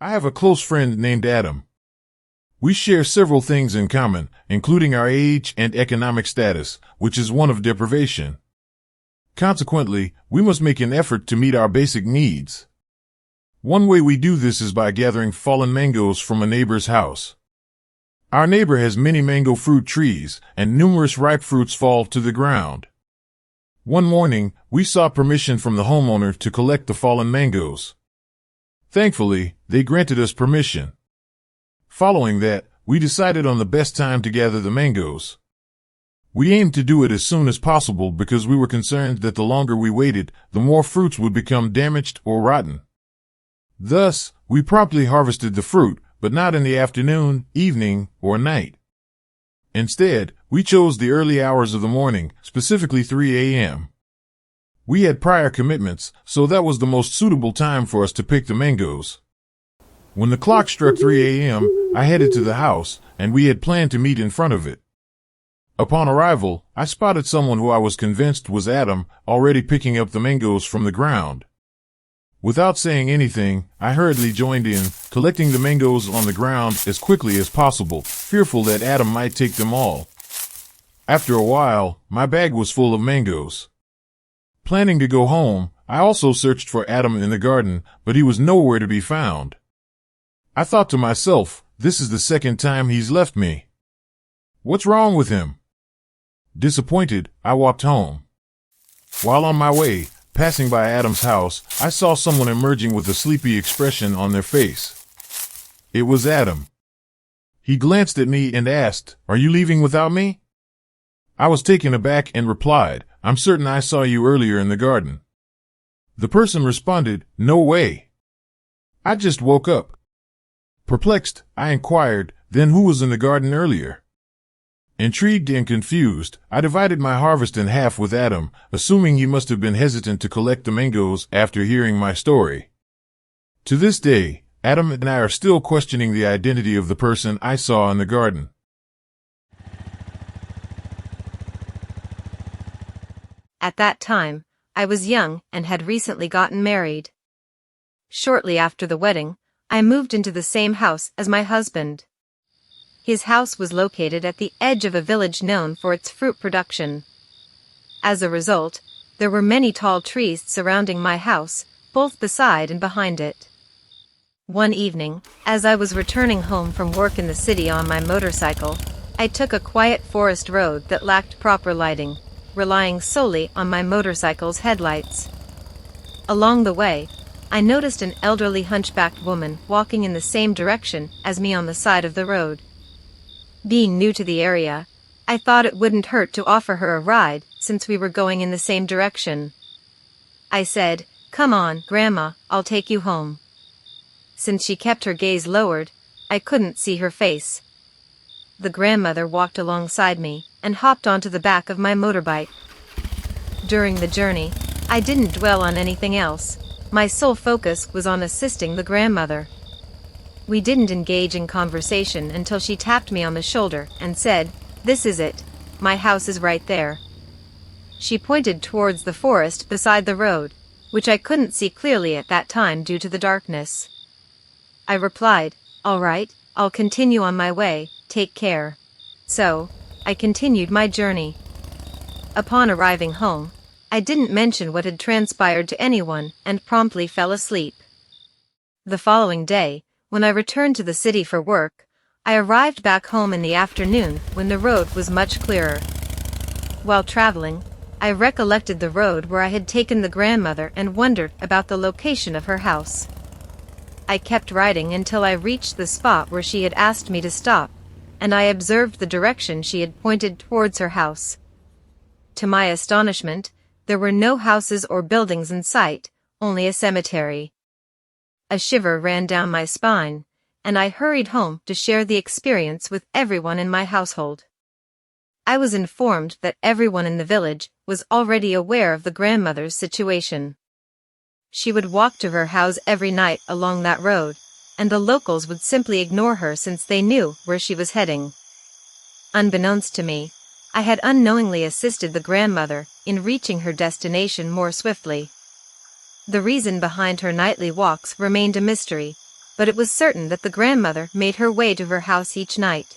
I have a close friend named Adam. We share several things in common, including our age and economic status, which is one of deprivation. Consequently, we must make an effort to meet our basic needs. One way we do this is by gathering fallen mangoes from a neighbor's house. Our neighbor has many mango fruit trees, and numerous ripe fruits fall to the ground. One morning, we sought permission from the homeowner to collect the fallen mangoes. Thankfully, they granted us permission. Following that, we decided on the best time to gather the mangoes. We aimed to do it as soon as possible because we were concerned that the longer we waited, the more fruits would become damaged or rotten. Thus, we promptly harvested the fruit, but not in the afternoon, evening, or night. Instead, we chose the early hours of the morning, specifically 3 a.m. We had prior commitments, so that was the most suitable time for us to pick the mangoes. When the clock struck 3 a.m., I headed to the house, and we had planned to meet in front of it. Upon arrival, I spotted someone who I was convinced was Adam, already picking up the mangoes from the ground. Without saying anything, I hurriedly joined in, collecting the mangoes on the ground as quickly as possible, fearful that Adam might take them all. After a while, my bag was full of mangoes. Planning to go home, I also searched for Adam in the garden, but he was nowhere to be found. I thought to myself, this is the second time he's left me. What's wrong with him? Disappointed, I walked home. While on my way, passing by Adam's house, I saw someone emerging with a sleepy expression on their face. It was Adam. He glanced at me and asked, "Are you leaving without me?" I was taken aback and replied, "I'm certain I saw you earlier in the garden." The person responded, "No way. I just woke up." Perplexed, I inquired, "Then who was in the garden earlier?" Intrigued and confused, I divided my harvest in half with Adam, assuming he must have been hesitant to collect the mangoes after hearing my story. To this day, Adam and I are still questioning the identity of the person I saw in the garden. At that time, I was young and had recently gotten married. Shortly after the wedding, I moved into the same house as my husband. His house was located at the edge of a village known for its fruit production. As a result, there were many tall trees surrounding my house, both beside and behind it. One evening, as I was returning home from work in the city on my motorcycle, I took a quiet forest road that lacked proper lighting, relying solely on my motorcycle's headlights. Along the way, I noticed an elderly hunchbacked woman walking in the same direction as me on the side of the road. Being new to the area, I thought it wouldn't hurt to offer her a ride since we were going in the same direction. I said, "Come on, Grandma, I'll take you home." Since she kept her gaze lowered, I couldn't see her face. The grandmother walked alongside me and hopped onto the back of my motorbike. During the journey, I didn't dwell on anything else. My sole focus was on assisting the grandmother. We didn't engage in conversation until she tapped me on the shoulder and said, "This is it. My house is right there." She pointed towards the forest beside the road, which I couldn't see clearly at that time due to the darkness. I replied, "All right, I'll continue on my way, take care." So, I continued my journey. Upon arriving home, I didn't mention what had transpired to anyone and promptly fell asleep. The following day, when I returned to the city for work, I arrived back home in the afternoon when the road was much clearer. While traveling, I recollected the road where I had taken the grandmother and wondered about the location of her house. I kept riding until I reached the spot where she had asked me to stop, and I observed the direction she had pointed towards her house. To my astonishment, there were no houses or buildings in sight, only a cemetery. A shiver ran down my spine, and I hurried home to share the experience with everyone in my household. I was informed that everyone in the village was already aware of the grandmother's situation. She would walk to her house every night along that road, and the locals would simply ignore her since they knew where she was heading. Unbeknownst to me, I had unknowingly assisted the grandmother in reaching her destination more swiftly. The reason behind her nightly walks remained a mystery, but it was certain that the grandmother made her way to her house each night.